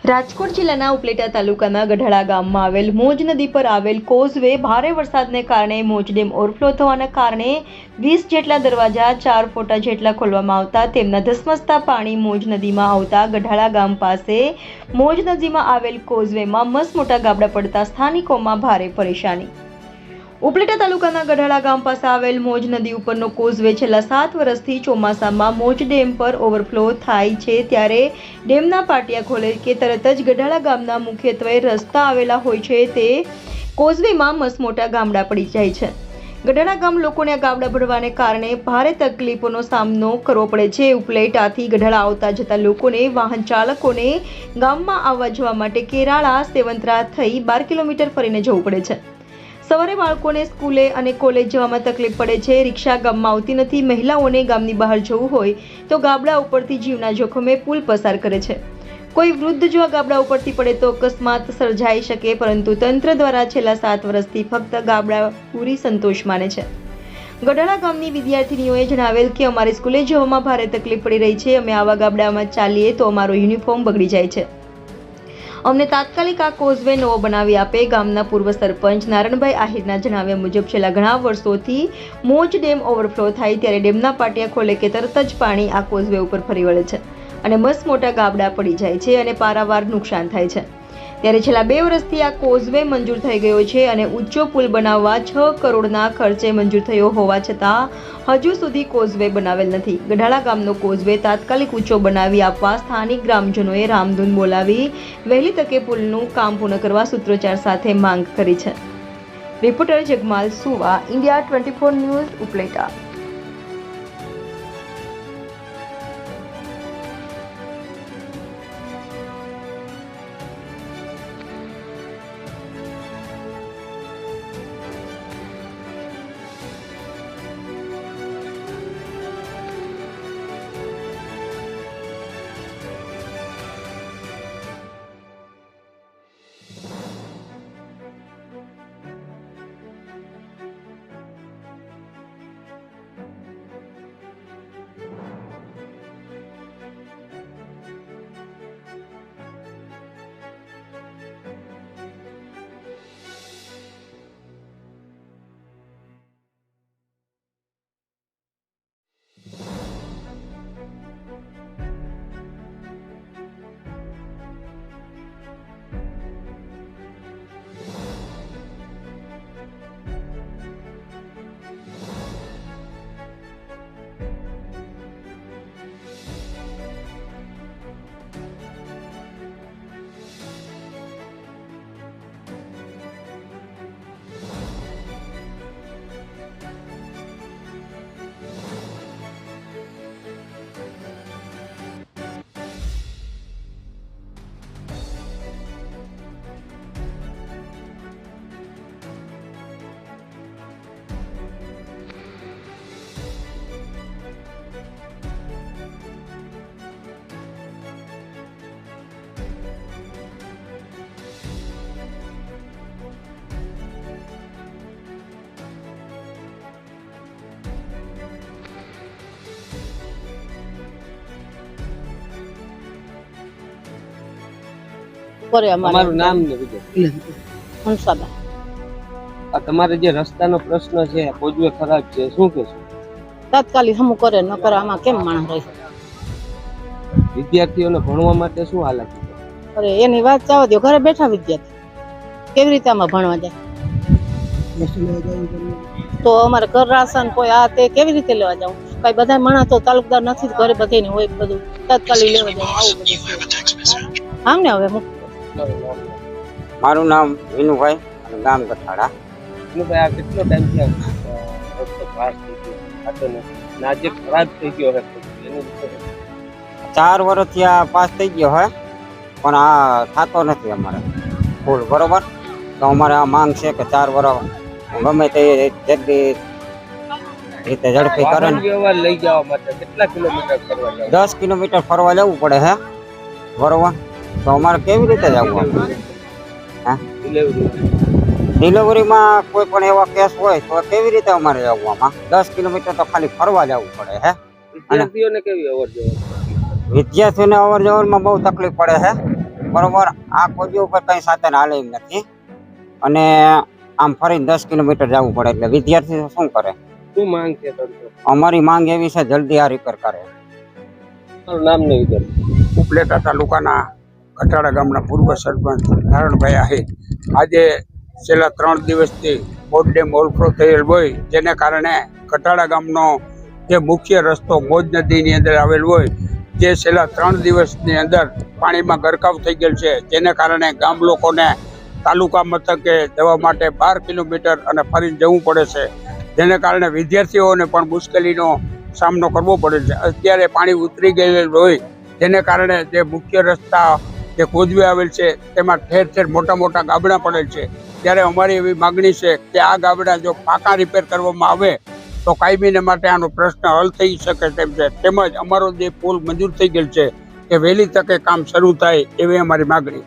રાજકોટ જિલ્લાના ઉપલેટા તાલુકાના ગઢાળા ગામમાં આવેલ મોજ નદી પર આવેલ કોઝવે ભારે વરસાદને કારણે મોજ ડેમ ઓવરફ્લો થવાના કારણે 20 જેટલા દરવાજા 4 ફૂટ જેટલા ખોલવામાં આવતા તેમના ધસમસતા પાણી મોજ નદીમાં આવતા ગઢાળા ગામ પાસે મોજ નદીમાં આવેલ કોઝવેમાં મસમોટા ગાબડા પડતા સ્થાનિકોમાં ભારે પરેશાની। ઉપલેટા તાલુકાના ગઢાળા ગામ પાસે આવેલ મોજ નદી ઉપરનો કોઝવે છેલ્લા 7 વર્ષથી ચોમાસામાં મોજ ડેમ પર ઓવરફ્લો થાય છે ત્યારે ડેમના પાટિયા ખોલે કે તરત જ ગઢાળા ગામના મુખ્યત્વે રસ્તા આવેલા હોય છે તે કોઝવેમાં મસમોટા ગાબડા પડી જાય છે। ગઢાળા ગામ લોકોને આ ગાબડા પડવાને કારણે ભારે તકલીફોનો સામનો કરવો પડે છે। ઉપલેટાથી ગઢાળા આવતા જતા લોકોને વાહન ચાલકોને ગામમાં આવવા જવા માટે કેરાળા સેવંતરા થઈ 12 કિલોમીટર ફરીને જવું પડે છે। સવારે બાળકોને સ્કૂલે અને કોલેજ જવામાં તકલીફ પડે છે। રિક્ષા ગામમાં આવતી નથી। મહિલાઓને ગામની બહાર જવું હોય તો ગાબડા ઉપરથી જીવના જોખમે પુલ પસાર કરે છે। કોઈ વૃદ્ધ જો આ ગાબડા ઉપરથી પડે તો અકસ્માત સર્જાઈ શકે, પરંતુ તંત્ર દ્વારા છેલ્લા 7 વર્ષથી ફક્ત ગાબડા પૂરી સંતોષ માને છે। ગઢાળા ગામની વિદ્યાર્થીનીઓએ જણાવેલ કે અમારે સ્કૂલે જવામાં ભારે તકલીફ પડી રહી છે। અમે આવા ગાબડામાં ચાલીએ તો અમારો યુનિફોર્મ બગડી જાય છે। અમને તાત્કાલિક આ કોઝવે નવો બનાવી આપે। ગામના પૂર્વ સરપંચ નારણભાઈ આહિરના જણાવ્યા મુજબ છેલ્લા ઘણા વર્ષોથી મોજ ડેમ ઓવરફ્લો થાય ત્યારે ડેમના પાટિયા ખોલે કે તરત જ પાણી આ કોઝવે ઉપર ફરી વળે છે અને મસમોટા ગાબડા પડી જાય છે અને પારાવાર નુકસાન થાય છે। ત્યારે છેલ્લા 2 વર્ષથી આ કોઝવે મંજૂર થઈ ગયો છે અને ઊંચો પુલ બનાવવા 6 કરોડના ખર્ચે મંજૂર થયો હોવા છતાં હજુ સુધી કોઝવે બનાવેલ નથી। ગઢાળા ગામનો કોઝવે તાત્કાલિક ઊંચો બનાવી આપવા સ્થાનિક ગ્રામજનોએ રામધૂન બોલાવી વહેલી તકે પુલનું કામ પૂર્ણ કરવા સૂત્રોચ્ચાર સાથે માંગ કરી છે। રિપોર્ટર જગમાલ સુવા, ઇન્ડિયા 24 ન્યૂઝ, ઉપલેટા। તમારું નામ ને વિગત? હંસાબા। આ તમારે જે રસ્તાનો પ્રશ્ન છે, કોઝવે ખરાબ છે, શું કહેશો? તાત્કાલિક હમું કરે ન કરે, આમાં કેમ માણસ રહે? વિદ્યાર્થીઓને ભણવા માટે શું હાલાકી છે? અરે એની વાત ચાવ દો, ઘરે બેઠા વિદ્યાર્થી કેવી રીતે આમાં ભણવા જાય? તો અમારે ઘર રાશન કોઈ આ તે કેવી રીતે લેવા જાવ? કઈ બધા માણસ તો તાલુકદાર નથી, ઘરે બધાની હોય બધું તાત્કાલિક લેવા જાય આવું બધું આમ ને। હવે મારું નામ વિનુભાઈ અને ગામ ગઠાળા। વિનુભાઈ, આ કેટલો ટાઈમ થયો રસ્તો પાસ થઈ ગયો અને આજે ખરાબ થઈ ગયો છે, એનું 4 વર્ષથી આ પાસ થઈ ગયો હોય પણ આ થતો નથી અમારે ફૂલ બરોબર। તો અમારે આ માંગ છે કે 4 વર્ષ ગમે તે જલ્દી રીતે ઝડપી કરે ને વ્યવહાર લઈ જવા માટે કેટલા કિલોમીટર ફરવા જવું? 10 કિલોમીટર ફરવા જવું પડે છે બરોબર। તો અમારે કેવી રીતે જવું? ડિલિવરીમાં કોઈ પણ એવા કેસ હોય તો કેવી રીતે અમારે જવું? આમાં 10 કિલોમીટર તો ખાલી ફરવા જવું પડે છે। વિદ્યાર્થીઓને કેવી અવર જવર? વિદ્યાર્થીઓને અવર જવરમાં બહુ તકલીફ પડે છે બરોબર. આ કોજી ઉપર કઈ સાધન હાલે એમ નથી અને આમ ફરીને 10 કિલોમીટર જવું પડે એટલે વિદ્યાર્થી શું કરે? શું માંગ છે તંત્ર? અમારી માંગ એવી છે જલ્દી આ રિપેર કરે. તમારું નામ નહીં વિચાર. ઉપલેટા તાલુકાના કઠાડા ગામના પૂર્વ સરપંચ નારણભાઈ આહિર. આજે છેલ્લા 3 દિવસથી મોજ ડેમ ઓવરફ્લો થયેલ હોય જેને કારણે કઠાડા ગામનો જે મુખ્ય રસ્તો મોજ નદીની અંદર આવેલ હોય જે છેલ્લા 3 દિવસની અંદર પાણીમાં ગરકાવ થઈ ગયેલ છે, જેને કારણે ગામ લોકોને તાલુકા મથકે જવા માટે 12 કિલોમીટર અને ફરીને જવું પડે છે, જેને કારણે વિદ્યાર્થીઓને પણ મુશ્કેલીનો સામનો કરવો પડે છે. અત્યારે પાણી ઉતરી ગયેલ હોય જેને કારણે જે મુખ્ય રસ્તા જે કોઝવે આવેલ છે તેમાં ઠેર ઠેર મોટા મોટા ગાબડા પડેલ છે. ત્યારે અમારી એવી માગણી છે કે આ ગાબડા જો પાકા રિપેર કરવામાં આવે તો કાયમીને માટે આનો પ્રશ્ન હલ થઈ શકે તેમ છે. તેમજ અમારો જે પુલ મંજૂર થઈ ગયેલ છે એ વહેલી તકે કામ શરૂ થાય એવી અમારી માગણી.